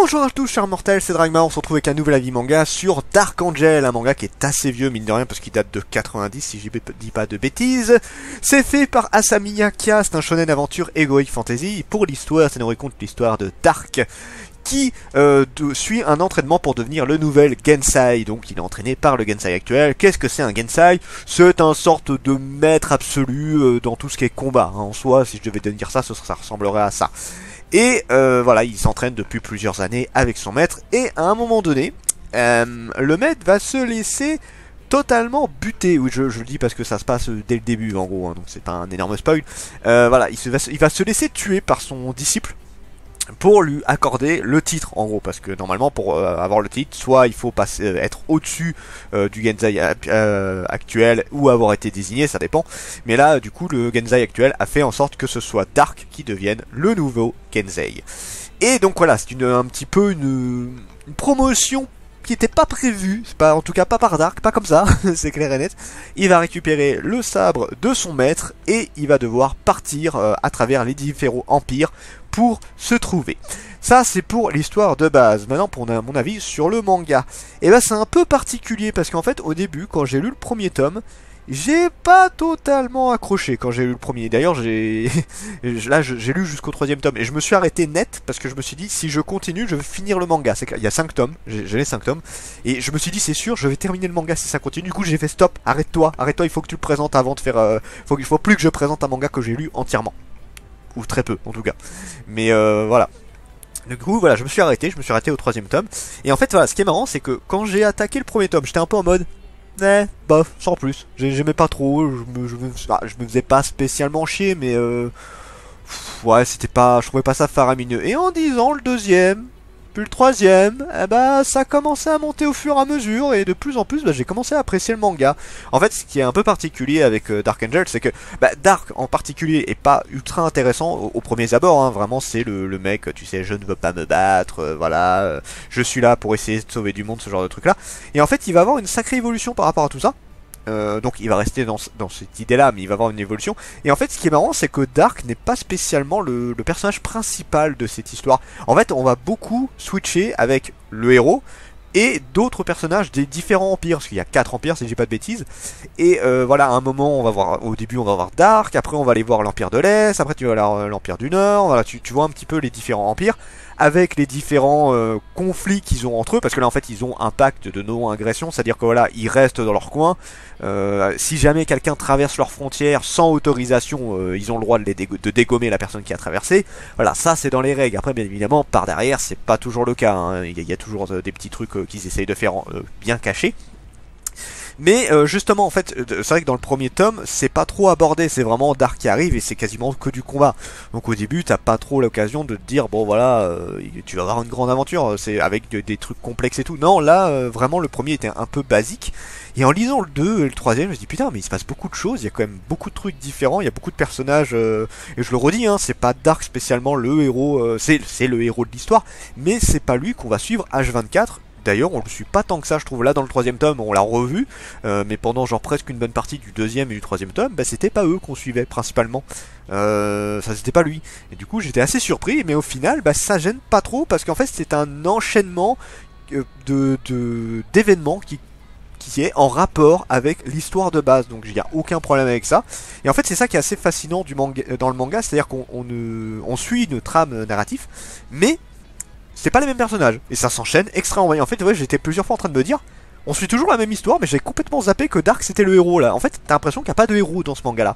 Bonjour à tous chers mortels, c'est Dragma, on se retrouve avec un nouvel avis manga sur Dark Angel, un manga qui est assez vieux mine de rien parce qu'il date de 90 si je dis pas de bêtises. C'est fait par Asami Yakia, c'est un shonen aventure heroic fantasy. Pour l'histoire, ça nous raconte l'histoire de Dark qui suit un entraînement pour devenir le nouvel Gensai. Donc il est entraîné par le Gensai actuel. Qu'est-ce que c'est un Gensai? C'est un sorte de maître absolu dans tout ce qui est combat. En soi, si je devais te dire ça, ça ressemblerait à ça. Et voilà, il s'entraîne depuis plusieurs années avec son maître. Et à un moment donné, le maître va se laisser totalement buter. Oui, je le dis parce que ça se passe dès le début en gros, hein, donc c'est pas un énorme spoil. Voilà, il va se laisser tuer par son disciple pour lui accorder le titre en gros, parce que normalement pour avoir le titre, soit il faut passer, être au-dessus du Gensai actuel ou avoir été désigné, ça dépend. Mais là du coup le Gensai actuel a fait en sorte que ce soit Dark qui devienne le nouveau Gensai. Et donc voilà, c'est un petit peu une promotion qui n'était pas prévue, en tout cas pas par Dark, pas comme ça, c'est clair et net. Il va récupérer le sabre de son maître et il va devoir partir à travers les différents empires pour se trouver. Ça c'est pour l'histoire de base. Maintenant pour mon avis sur le manga. Et ben c'est un peu particulier parce qu'en fait au début quand j'ai lu le premier tome, j'ai pas totalement accroché quand j'ai lu le premier. D'ailleurs j'ai lu jusqu'au troisième tome et je me suis arrêté net parce que je me suis dit si je continue je vais finir le manga. Il y a 5 tomes, j'ai les 5 tomes et je me suis dit c'est sûr je vais terminer le manga si ça continue. Du coup j'ai fait stop, arrête-toi, il faut que tu le présentes avant de faire... il faut plus que je présente un manga que j'ai lu entièrement. Ou très peu en tout cas. Mais voilà. Du coup voilà, je me suis arrêté au troisième tome. Et en fait voilà, ce qui est marrant c'est que quand j'ai attaqué le premier tome, j'étais un peu en mode bof, sans plus. J'aimais pas trop, je me faisais pas spécialement chier, mais ouais, c'était pas, je trouvais pas ça faramineux. Et en disant le deuxième, puis le troisième, eh bah ça commençait à monter au fur et à mesure, et de plus en plus, j'ai commencé à apprécier le manga. En fait, ce qui est un peu particulier avec Dark Angel, c'est que Dark en particulier est pas ultra intéressant au premier abord, hein. Vraiment c'est le mec, tu sais, je ne veux pas me battre, voilà, je suis là pour essayer de sauver du monde, ce genre de truc là. Et en fait, il va avoir une sacrée évolution par rapport à tout ça. Donc il va rester dans cette idée là mais il va avoir une évolution. Et en fait ce qui est marrant c'est que Dark n'est pas spécialement le personnage principal de cette histoire. En fait on va beaucoup switcher avec le héros et d'autres personnages des différents empires, parce qu'il y a 4 empires si je dis pas de bêtises. Et voilà, à un moment on va voir, au début on va voir Dark, après on va aller voir l'empire de l'Est, après tu vas voir l'empire du Nord, voilà, tu vois un petit peu les différents empires avec les différents conflits qu'ils ont entre eux, parce que là en fait ils ont un pacte de non-agression, c'est à dire que voilà, ils restent dans leur coin. Si jamais quelqu'un traverse leurs frontières sans autorisation, ils ont le droit de dégommer la personne qui a traversé. Voilà, ça c'est dans les règles. Après bien évidemment par derrière c'est pas toujours le cas, hein. Il y a toujours des petits trucs qu'ils essayent de faire bien cachés. Mais justement en fait c'est vrai que dans le premier tome c'est pas trop abordé, c'est vraiment Dark qui arrive et c'est quasiment que du combat. Donc au début t'as pas trop l'occasion de te dire bon voilà tu vas avoir une grande aventure, c'est avec des trucs complexes et tout. Non là vraiment le premier était un peu basique. Et en lisant le 2 et le troisième je me dis putain mais il se passe beaucoup de choses, il y a quand même beaucoup de trucs différents, il y a beaucoup de personnages et je le redis hein, c'est pas Dark spécialement le héros, c'est le héros de l'histoire, mais c'est pas lui qu'on va suivre H24. D'ailleurs on le suit pas tant que ça je trouve, là dans le troisième tome on l'a revu, mais pendant genre presque une bonne partie du deuxième et du troisième tome, c'était pas eux qu'on suivait principalement, ça c'était pas lui, et du coup j'étais assez surpris, mais au final ça gêne pas trop, parce qu'en fait c'est un enchaînement d'événements qui est en rapport avec l'histoire de base, donc il n'y a aucun problème avec ça. Et en fait c'est ça qui est assez fascinant dans le manga, c'est à dire qu'on suit une trame narrative, mais c'est pas les mêmes personnages, et ça s'enchaîne extrêmement bien. En fait, ouais, j'étais plusieurs fois en train de me dire, on suit toujours la même histoire, mais j'ai complètement zappé que Dark c'était le héros là. En fait, t'as l'impression qu'il n'y a pas de héros dans ce manga là.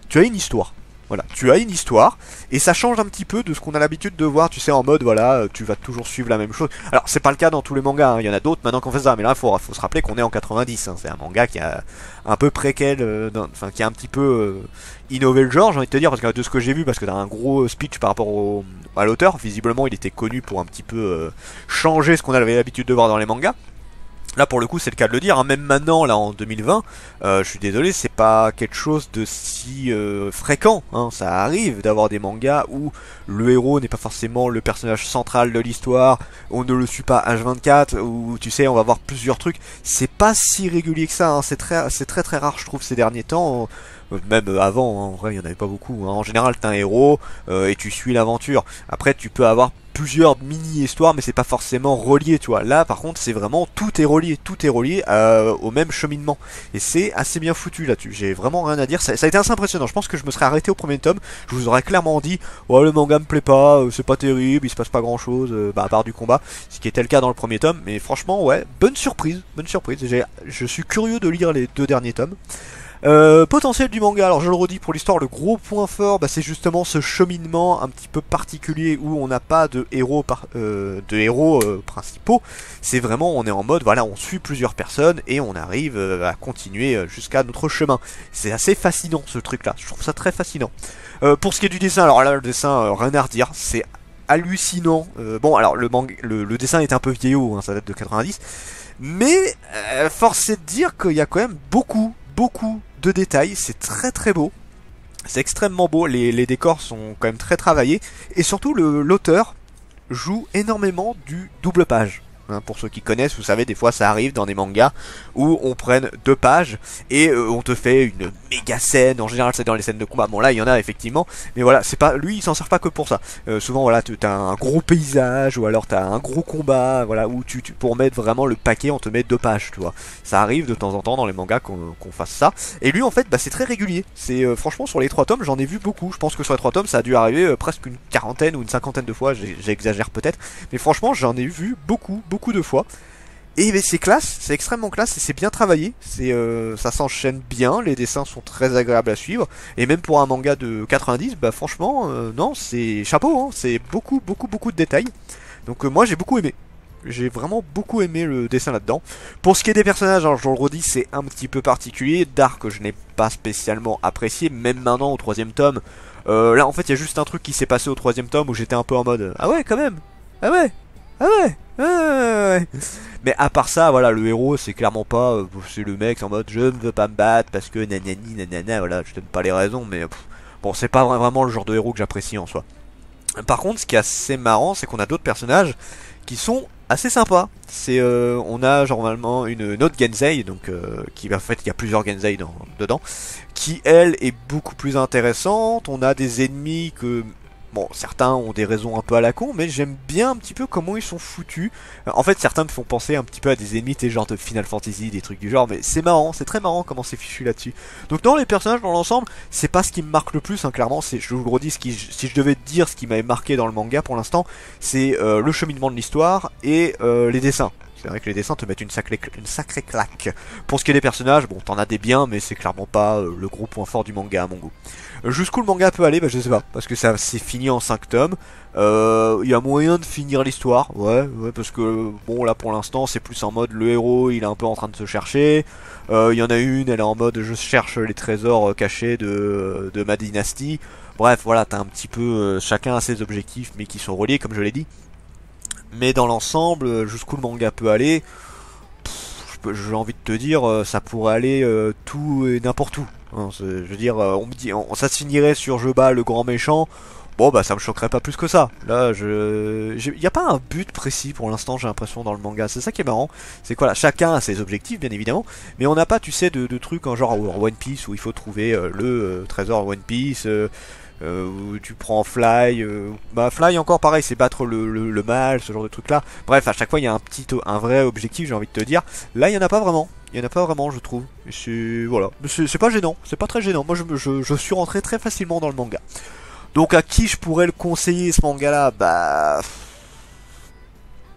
Tu as une histoire. Voilà, tu as une histoire, et ça change un petit peu de ce qu'on a l'habitude de voir, tu sais, en mode, voilà, tu vas toujours suivre la même chose. Alors, c'est pas le cas dans tous les mangas, hein. Il y en a d'autres maintenant qu'on fait ça, mais là, il faut se rappeler qu'on est en 90, hein. C'est un manga qui a un peu préquel, enfin, qui a un petit peu innové le genre, j'ai envie de te dire, parce que de ce que j'ai vu, parce que t'as un gros speech par rapport à l'auteur, visiblement, il était connu pour un petit peu changer ce qu'on avait l'habitude de voir dans les mangas. Là pour le coup c'est le cas de le dire, hein. Même maintenant là en 2020, je suis désolé, c'est pas quelque chose de si fréquent, hein. Ça arrive d'avoir des mangas où le héros n'est pas forcément le personnage central de l'histoire, on ne le suit pas H24, où tu sais on va voir plusieurs trucs, c'est pas si régulier que ça, hein. C'est très rare je trouve ces derniers temps. Même avant, hein. En vrai il n'y en avait pas beaucoup, hein. En général t'as un héros et tu suis l'aventure. Après tu peux avoir plusieurs mini-histoires, mais c'est pas forcément relié, tu vois. Là, par contre, c'est vraiment tout est relié au même cheminement. Et c'est assez bien foutu là-dessus. J'ai vraiment rien à dire. Ça a été assez impressionnant. Je pense que je me serais arrêté au premier tome. Je vous aurais clairement dit, ouais, le manga me plaît pas, c'est pas terrible, il se passe pas grand-chose, à part du combat, ce qui était le cas dans le premier tome. Mais franchement, ouais, bonne surprise, bonne surprise. Je suis curieux de lire les 2 derniers tomes. Potentiel du manga, alors je le redis pour l'histoire, le gros point fort, c'est justement ce cheminement un petit peu particulier où on n'a pas de héros, principaux. C'est vraiment, on est en mode, voilà, on suit plusieurs personnes et on arrive à continuer jusqu'à notre chemin. C'est assez fascinant ce truc-là, je trouve ça très fascinant. Pour ce qui est du dessin, alors là, le dessin, rien à redire, c'est hallucinant. Bon, alors le dessin est un peu vieillot, hein, ça date de 90, mais force est de dire qu'il y a quand même beaucoup de détails, c'est très très beau, c'est extrêmement beau, les décors sont quand même très travaillés, et surtout l'auteur joue énormément du double page. Hein, pour ceux qui connaissent, vous savez, des fois ça arrive dans des mangas où on prenne 2 pages et on te fait une méga scène. En général, c'est dans les scènes de combat. Bon, là, il y en a effectivement, mais voilà, c'est pas lui, il s'en sert pas que pour ça. Souvent, voilà, t'as un gros paysage ou alors t'as un gros combat, voilà, où pour mettre vraiment le paquet, on te met 2 pages, tu vois. Ça arrive de temps en temps dans les mangas qu'on fasse ça. Et lui, en fait, c'est très régulier. C'est franchement sur les 3 tomes, j'en ai vu beaucoup. Je pense que sur les 3 tomes, ça a dû arriver presque une 40aine ou une 50aine de fois. J'exagère peut-être, mais franchement, j'en ai vu beaucoup de fois. Et c'est classe, c'est extrêmement classe et c'est bien travaillé. Ça s'enchaîne bien, les dessins sont très agréables à suivre. Et même pour un manga de 90, franchement, non, c'est chapeau, hein, c'est beaucoup de détails. Donc moi j'ai beaucoup aimé. J'ai vraiment beaucoup aimé le dessin là-dedans. Pour ce qui est des personnages, alors je le redis, c'est un petit peu particulier. Dark, je n'ai pas spécialement apprécié, même maintenant au 3ème tome. Là en fait il y a juste un truc qui s'est passé au 3ème tome où j'étais un peu en mode ah ouais quand même, ah ouais, ah ouais, ah ouais. Mais à part ça, voilà, le héros c'est clairement pas, c'est le mec en mode je ne veux pas me battre parce que nanani nanana, voilà, je donne pas les raisons, mais bon, c'est pas vraiment le genre de héros que j'apprécie en soi. Par contre, ce qui est assez marrant, c'est qu'on a d'autres personnages qui sont assez sympas. On a normalement une autre Genzei, donc qui en fait il y a plusieurs Genzei dedans, qui elle est beaucoup plus intéressante. On a des ennemis que bon, certains ont des raisons un peu à la con, mais j'aime bien un petit peu comment ils sont foutus. En fait, certains me font penser un petit peu à des ennemis, genre de Final Fantasy, des trucs du genre, mais c'est marrant, c'est très marrant comment c'est fichu là-dessus. Donc non, les personnages dans l'ensemble, c'est pas ce qui me marque le plus, hein, clairement, je vous le redis, si je devais dire ce qui m'avait marqué dans le manga pour l'instant, c'est le cheminement de l'histoire et les dessins. C'est vrai que les dessins te mettent une sacrée claque. Pour ce qui est des personnages, bon, t'en as des biens, mais c'est clairement pas le gros point fort du manga à mon goût. Jusqu'où le manga peut aller, je sais pas, parce que ça c'est fini en 5 tomes. Il y a moyen de finir l'histoire, ouais, parce que bon là pour l'instant c'est plus en mode le héros il est un peu en train de se chercher. Il y en a une, elle est en mode je cherche les trésors cachés de ma dynastie. Bref, voilà, t'as un petit peu chacun a ses objectifs mais qui sont reliés comme je l'ai dit. Mais dans l'ensemble, jusqu'où le manga peut aller, j'ai envie de te dire, ça pourrait aller tout et n'importe où. Hein, je veux dire, on me dit, ça se finirait sur je bats le grand méchant. Bon ça me choquerait pas plus que ça. Là, il n'y a pas un but précis pour l'instant, j'ai l'impression dans le manga. C'est ça qui est marrant. C'est quoi là, chacun a ses objectifs bien évidemment, mais on n'a pas, tu sais, de trucs en genre One Piece où il faut trouver le trésor One Piece. Où tu prends Fly, Fly encore pareil, c'est battre le mal, ce genre de truc là. Bref, à chaque fois il y a un vrai objectif, j'ai envie de te dire. Là il y en a pas vraiment, je trouve. Voilà, c'est pas gênant, c'est pas très gênant. Moi je suis rentré très facilement dans le manga. Donc à qui je pourrais le conseiller ce manga là?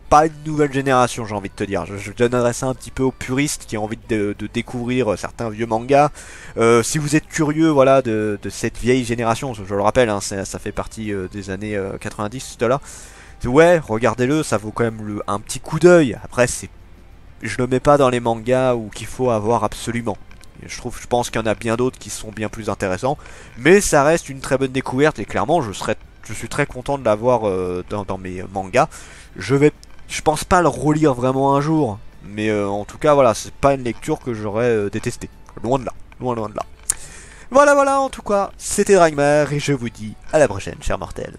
Pas une nouvelle génération, j'ai envie de te dire. Je donnerais ça un petit peu aux puristes qui ont envie de découvrir certains vieux mangas. Si vous êtes curieux, voilà, de cette vieille génération, je le rappelle, hein, ça fait partie des années 90, de là. Ouais, regardez-le, ça vaut quand même un petit coup d'œil. Après, je le mets pas dans les mangas où qu'il faut avoir absolument. Je pense qu'il y en a bien d'autres qui sont bien plus intéressants, mais ça reste une très bonne découverte et clairement, je suis très content de l'avoir dans mes mangas. Je pense pas le relire vraiment un jour, mais en tout cas voilà, c'est pas une lecture que j'aurais détestée. Loin de là, loin de là. Voilà, en tout cas, c'était Dragmar et je vous dis à la prochaine, chers mortels.